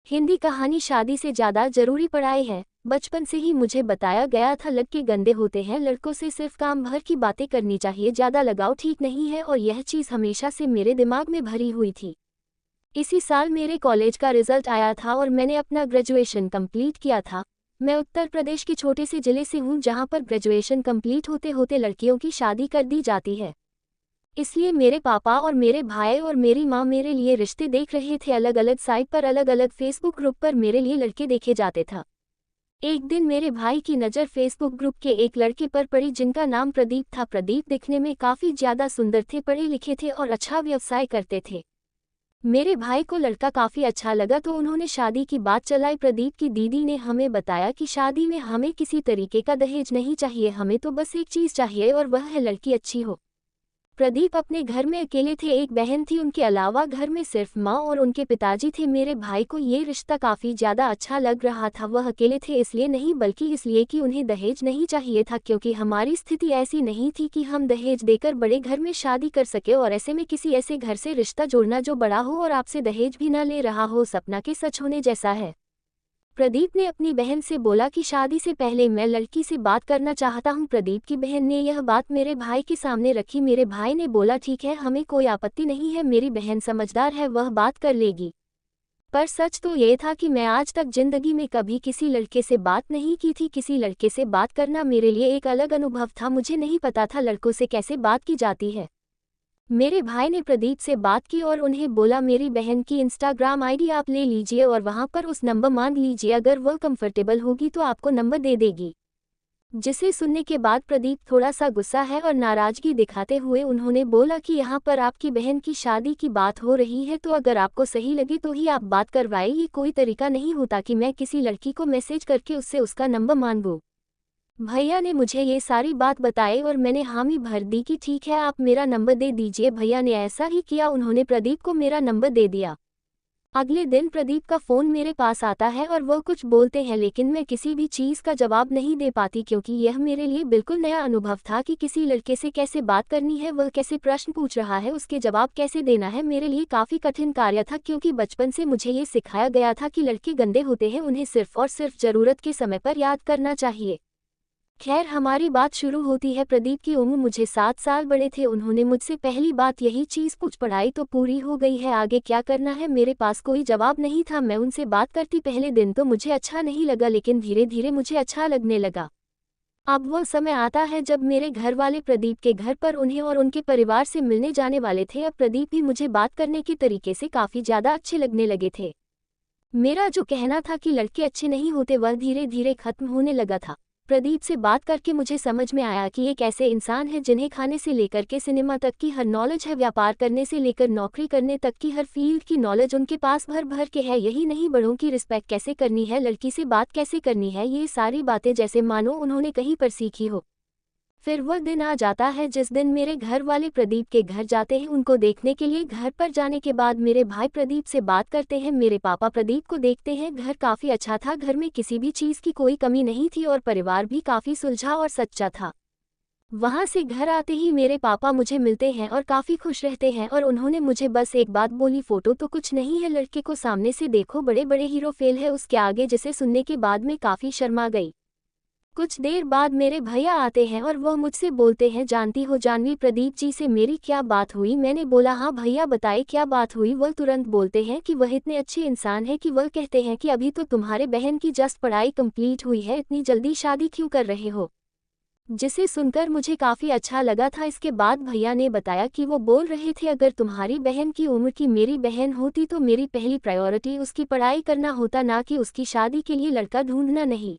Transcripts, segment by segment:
हिंदी कहानी शादी से ज्यादा जरूरी पढ़ाई है। बचपन से ही मुझे बताया गया था लड़के गंदे होते हैं, लड़कों से सिर्फ काम भर की बातें करनी चाहिए, ज्यादा लगाव ठीक नहीं है, और यह चीज हमेशा से मेरे दिमाग में भरी हुई थी। इसी साल मेरे कॉलेज का रिजल्ट आया था और मैंने अपना ग्रेजुएशन कंप्लीट किया था। मैं उत्तर प्रदेश के छोटे से जिले से हूँ जहाँ पर ग्रेजुएशन कंप्लीट होते होते लड़कियों की शादी कर दी जाती है। इसलिए मेरे पापा और मेरे भाई और मेरी माँ मेरे लिए रिश्ते देख रहे थे। अलग अलग साइट पर, अलग अलग फेसबुक ग्रुप पर मेरे लिए लड़के देखे जाते था। एक दिन मेरे भाई की नज़र फेसबुक ग्रुप के एक लड़के पर पड़ी जिनका नाम प्रदीप था। प्रदीप दिखने में काफ़ी ज़्यादा सुंदर थे, पढ़े लिखे थे और अच्छा व्यवसाय करते थे। मेरे भाई को लड़का काफ़ी अच्छा लगा तो उन्होंने शादी की बात चलाई। प्रदीप की दीदी ने हमें बताया कि शादी में हमें किसी तरीके का दहेज नहीं चाहिए, हमें तो बस एक चीज़ चाहिए और वह है लड़की अच्छी हो। प्रदीप अपने घर में अकेले थे, एक बहन थी, उनके अलावा घर में सिर्फ माँ और उनके पिताजी थे। मेरे भाई को ये रिश्ता काफ़ी ज़्यादा अच्छा लग रहा था। वह अकेले थे इसलिए नहीं, बल्कि इसलिए कि उन्हें दहेज नहीं चाहिए था, क्योंकि हमारी स्थिति ऐसी नहीं थी कि हम दहेज देकर बड़े घर में शादी कर सके, और ऐसे में किसी ऐसे घर से रिश्ता जोड़ना जो बड़ा हो और आपसे दहेज भी न ले रहा हो, सपना के सच होने जैसा है। प्रदीप ने अपनी बहन से बोला कि शादी से पहले मैं लड़की से बात करना चाहता हूं। प्रदीप की बहन ने यह बात मेरे भाई के सामने रखी। मेरे भाई ने बोला ठीक है, हमें कोई आपत्ति नहीं है, मेरी बहन समझदार है, वह बात कर लेगी। पर सच तो ये था कि मैं आज तक जिंदगी में कभी किसी लड़के से बात नहीं की थी। किसी लड़के से बात करना मेरे लिए एक अलग अनुभव था। मुझे नहीं पता था लड़कों से कैसे बात की जाती है। मेरे भाई ने प्रदीप से बात की और उन्हें बोला मेरी बहन की इंस्टाग्राम आईडी आप ले लीजिए और वहां पर उस नंबर मांग लीजिए, अगर वह कंफर्टेबल होगी तो आपको नंबर दे देगी। जिसे सुनने के बाद प्रदीप थोड़ा सा गुस्सा है और नाराजगी दिखाते हुए उन्होंने बोला कि यहाँ पर आपकी बहन की शादी की बात हो रही है, तो अगर आपको सही लगे तो ही आप बात करवाए। ये कोई तरीका नहीं होता कि मैं किसी लड़की को मैसेज करके उससे उसका नंबर मांगूं। भैया ने मुझे ये सारी बात बताई और मैंने हामी भर दी कि ठीक है, आप मेरा नंबर दे दीजिए। भैया ने ऐसा ही किया, उन्होंने प्रदीप को मेरा नंबर दे दिया। अगले दिन प्रदीप का फ़ोन मेरे पास आता है और वह कुछ बोलते हैं, लेकिन मैं किसी भी चीज़ का जवाब नहीं दे पाती, क्योंकि यह मेरे लिए बिल्कुल नया अनुभव था कि किसी लड़के से कैसे बात करनी है, वह कैसे प्रश्न पूछ रहा है, उसके जवाब कैसे देना है। मेरे लिए काफ़ी कठिन कार्य था, क्योंकि बचपन से मुझे ये सिखाया गया था कि लड़के गंदे होते हैं, उन्हें सिर्फ और सिर्फ ज़रूरत के समय पर याद करना चाहिए। खैर, हमारी बात शुरू होती है। प्रदीप की उम्र मुझे 7 साल बड़े थे। उन्होंने मुझसे पहली बात यही चीज़ पूछ, पढ़ाई तो पूरी हो गई है, आगे क्या करना है। मेरे पास कोई जवाब नहीं था। मैं उनसे बात करती, पहले दिन तो मुझे अच्छा नहीं लगा, लेकिन धीरे धीरे मुझे अच्छा लगने लगा। अब वह समय आता है जब मेरे घर वाले प्रदीप के घर पर उन्हें और उनके परिवार से मिलने जाने वाले थे। अब प्रदीप भी मुझे बात करने के तरीके से काफ़ी ज़्यादा अच्छे लगने लगे थे। मेरा जो कहना था कि लड़के अच्छे नहीं होते, वह धीरे धीरे खत्म होने लगा था। प्रदीप से बात करके मुझे समझ में आया कि एक ऐसे इंसान है जिन्हें खाने से लेकर के सिनेमा तक की हर नॉलेज है, व्यापार करने से लेकर नौकरी करने तक की हर फील्ड की नॉलेज उनके पास भर भर के है। यही नहीं, बड़ों की रिस्पेक्ट कैसे करनी है, लड़की से बात कैसे करनी है, ये सारी बातें जैसे मानो उन्होंने कहीं पर सीखी हो। फिर वह दिन आ जाता है जिस दिन मेरे घर वाले प्रदीप के घर जाते हैं उनको देखने के लिए। घर पर जाने के बाद मेरे भाई प्रदीप से बात करते हैं, मेरे पापा प्रदीप को देखते हैं। घर काफ़ी अच्छा था, घर में किसी भी चीज़ की कोई कमी नहीं थी और परिवार भी काफ़ी सुलझा और सच्चा था। वहाँ से घर आते ही मेरे पापा मुझे मिलते हैं और काफ़ी खुश रहते हैं, और उन्होंने मुझे बस एक बात बोली, फ़ोटो तो कुछ नहीं है, लड़के को सामने से देखो, बड़े बड़े हीरो फेल है उसके आगे। जिसे सुनने के बाद मैं काफ़ी शर्मा गई। कुछ देर बाद मेरे भैया आते हैं और वह मुझसे बोलते हैं, जानती हो जानवी, प्रदीप जी से मेरी क्या बात हुई। मैंने बोला हाँ भैया बताए क्या बात हुई। वह तुरंत बोलते हैं कि वह इतने अच्छे इंसान है कि वह कहते हैं कि अभी तो तुम्हारे बहन की जस्ट पढ़ाई कंप्लीट हुई है, इतनी जल्दी शादी क्यों कर रहे हो। जिसे सुनकर मुझे काफ़ी अच्छा लगा था। इसके बाद भैया ने बताया कि वो बोल रहे थे अगर तुम्हारी बहन की उम्र की मेरी बहन होती तो मेरी पहली प्रायोरिटी उसकी पढ़ाई करना होता, ना कि उसकी शादी के लिए लड़का ढूंढना नहीं।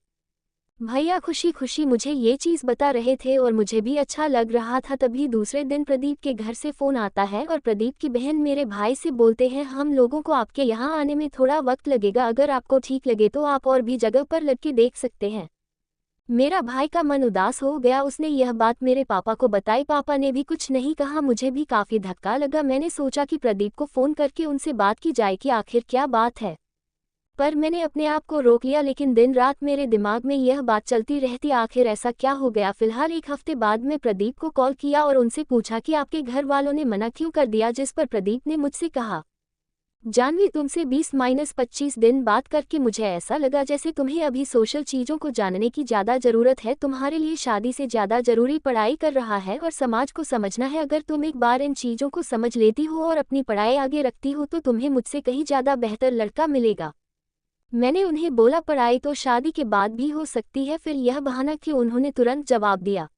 भैया खुशी खुशी मुझे ये चीज़ बता रहे थे और मुझे भी अच्छा लग रहा था। तभी दूसरे दिन प्रदीप के घर से फ़ोन आता है और प्रदीप की बहन मेरे भाई से बोलते हैं, हम लोगों को आपके यहाँ आने में थोड़ा वक्त लगेगा, अगर आपको ठीक लगे तो आप और भी जगह पर लड़के देख सकते हैं। मेरा भाई का मन उदास हो गया, उसने यह बात मेरे पापा को बताई। पापा ने भी कुछ नहीं कहा। मुझे भी काफ़ी धक्का लगा। मैंने सोचा कि प्रदीप को फ़ोन करके उनसे बात की जाए कि आखिर क्या बात है, पर मैंने अपने आप को रोक लिया। लेकिन दिन रात मेरे दिमाग में यह बात चलती रहती, आखिर ऐसा क्या हो गया। फिलहाल एक हफ्ते बाद मैं प्रदीप को कॉल किया और उनसे पूछा कि आपके घर वालों ने मना क्यों कर दिया, जिस पर प्रदीप ने मुझसे कहा, जानवी, तुमसे 20-25 दिन बात करके मुझे ऐसा लगा जैसे तुम्हें अभी सोशल चीज़ों को जानने की ज़्यादा ज़रूरत है। तुम्हारे लिए शादी से ज़्यादा ज़रूरी पढ़ाई कर रहा है और समाज को समझना है। अगर तुम एक बार इन चीज़ों को समझ लेती हो और अपनी पढ़ाई आगे रखती हो तो तुम्हें मुझसे कहीं ज़्यादा बेहतर लड़का मिलेगा। मैंने उन्हें बोला, पढ़ाई तो शादी के बाद भी हो सकती है। फिर यह बहाना कि उन्होंने तुरंत जवाब दिया,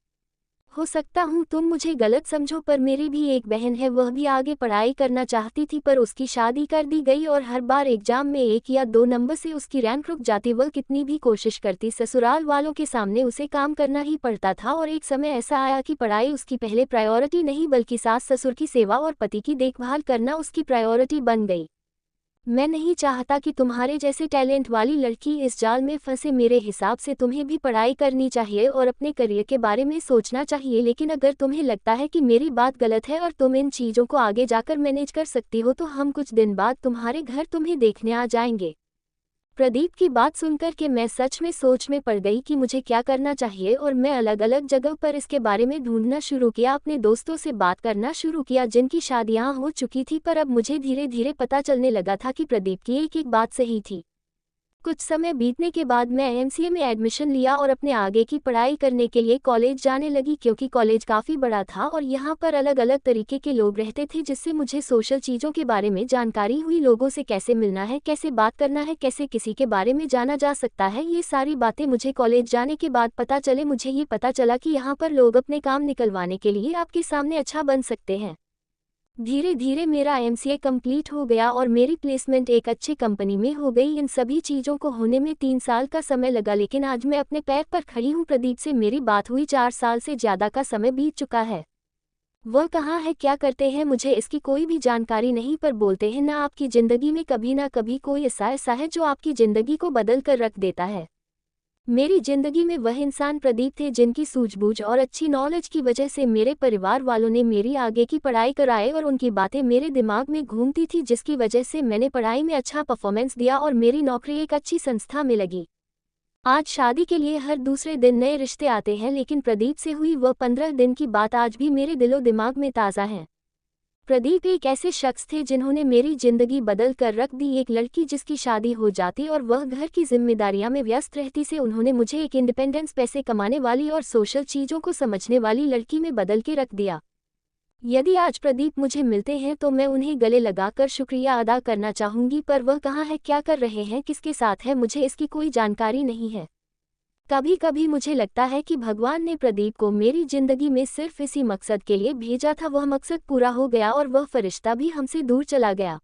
हो सकता हूँ तुम मुझे गलत समझो, पर मेरी भी एक बहन है, वह भी आगे पढ़ाई करना चाहती थी पर उसकी शादी कर दी गई और हर बार एग्जाम में 1 या 2 नंबर से उसकी रैंक रुक जाती। वह कितनी भी कोशिश करती, ससुराल वालों के सामने उसे काम करना ही पड़ता था और एक समय ऐसा आया कि पढ़ाई उसकी पहले प्रायोरिटी नहीं बल्कि सास ससुर की सेवा और पति की देखभाल करना उसकी प्रायोरिटी बन गई। मैं नहीं चाहता कि तुम्हारे जैसे टैलेंट वाली लड़की इस जाल में फंसे। मेरे हिसाब से तुम्हें भी पढ़ाई करनी चाहिए और अपने करियर के बारे में सोचना चाहिए, लेकिन अगर तुम्हें लगता है कि मेरी बात गलत है और तुम इन चीज़ों को आगे जाकर मैनेज कर सकती हो तो हम कुछ दिन बाद तुम्हारे घर तुम्हें देखने आ जाएंगे। प्रदीप की बात सुनकर के मैं सच में सोच में पड़ गई कि मुझे क्या करना चाहिए और मैं अलग अलग जगह पर इसके बारे में ढूंढना शुरू किया। अपने दोस्तों से बात करना शुरू किया जिनकी शादियां हो चुकी थी, पर अब मुझे धीरे धीरे पता चलने लगा था कि प्रदीप की एक एक बात सही थी। कुछ समय बीतने के बाद मैं एमसीए में एडमिशन लिया और अपने आगे की पढ़ाई करने के लिए कॉलेज जाने लगी। क्योंकि कॉलेज काफ़ी बड़ा था और यहाँ पर अलग अलग तरीके के लोग रहते थे, जिससे मुझे सोशल चीज़ों के बारे में जानकारी हुई। लोगों से कैसे मिलना है, कैसे बात करना है, कैसे किसी के बारे में जाना जा सकता है, ये सारी बातें मुझे कॉलेज जाने के बाद पता चले। मुझे ये पता चला कि यहाँ पर लोग अपने काम निकलवाने के लिए आपके सामने अच्छा बन सकते हैं। धीरे धीरे मेरा एमसीए कंप्लीट हो गया और मेरी प्लेसमेंट एक अच्छी कंपनी में हो गई। इन सभी चीज़ों को होने में 3 साल का समय लगा, लेकिन आज मैं अपने पैर पर खड़ी हूँ। प्रदीप से मेरी बात हुई 4 साल से ज़्यादा का समय बीत चुका है। वह कहाँ है, क्या करते हैं, मुझे इसकी कोई भी जानकारी नहीं, पर बोलते हैं ना, आपकी ज़िंदगी में कभी ना कभी कोई ऐसा है जो आपकी ज़िंदगी को बदल कर रख देता है। मेरी जिंदगी में वह इंसान प्रदीप थे जिनकी सूझबूझ और अच्छी नॉलेज की वजह से मेरे परिवार वालों ने मेरी आगे की पढ़ाई कराई और उनकी बातें मेरे दिमाग में घूमती थी, जिसकी वजह से मैंने पढ़ाई में अच्छा परफॉर्मेंस दिया और मेरी नौकरी एक अच्छी संस्था में लगी। आज शादी के लिए हर दूसरे दिन नए रिश्ते आते हैं, लेकिन प्रदीप से हुई वह 15 दिन की बात आज भी मेरे दिलो दिमाग में ताज़ा है। प्रदीप एक ऐसे शख्स थे जिन्होंने मेरी जिंदगी बदल कर रख दी। एक लड़की जिसकी शादी हो जाती और वह घर की जिम्मेदारियां में व्यस्त रहती से उन्होंने मुझे एक इंडिपेंडेंस, पैसे कमाने वाली और सोशल चीज़ों को समझने वाली लड़की में बदल के रख दिया। यदि आज प्रदीप मुझे मिलते हैं तो मैं उन्हें गले लगाकर शुक्रिया अदा करना चाहूँगी, पर वह कहाँ है, क्या कर रहे हैं, किसके साथ है, मुझे इसकी कोई जानकारी नहीं है। कभी कभी मुझे लगता है कि भगवान ने प्रदीप को मेरी जिंदगी में सिर्फ इसी मकसद के लिए भेजा था। वह मकसद पूरा हो गया और वह फरिश्ता भी हमसे दूर चला गया।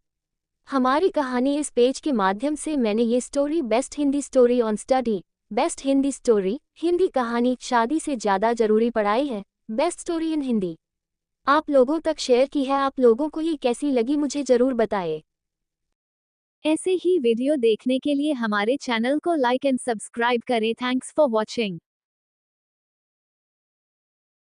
हमारी कहानी इस पेज के माध्यम से मैंने ये story best Hindi story on study, best Hindi story, Hindi कहानी शादी से ज़्यादा ज़रूरी पढ़ाई है, बेस्ट स्टोरी इन हिंदी, आप लोगों तक शेयर की है। आप लोगों को ये कैसी लगी मुझे ज़रूर बताएं। ऐसे ही वीडियो देखने के लिए हमारे चैनल को लाइक एंड सब्सक्राइब करें। Thanks for watching.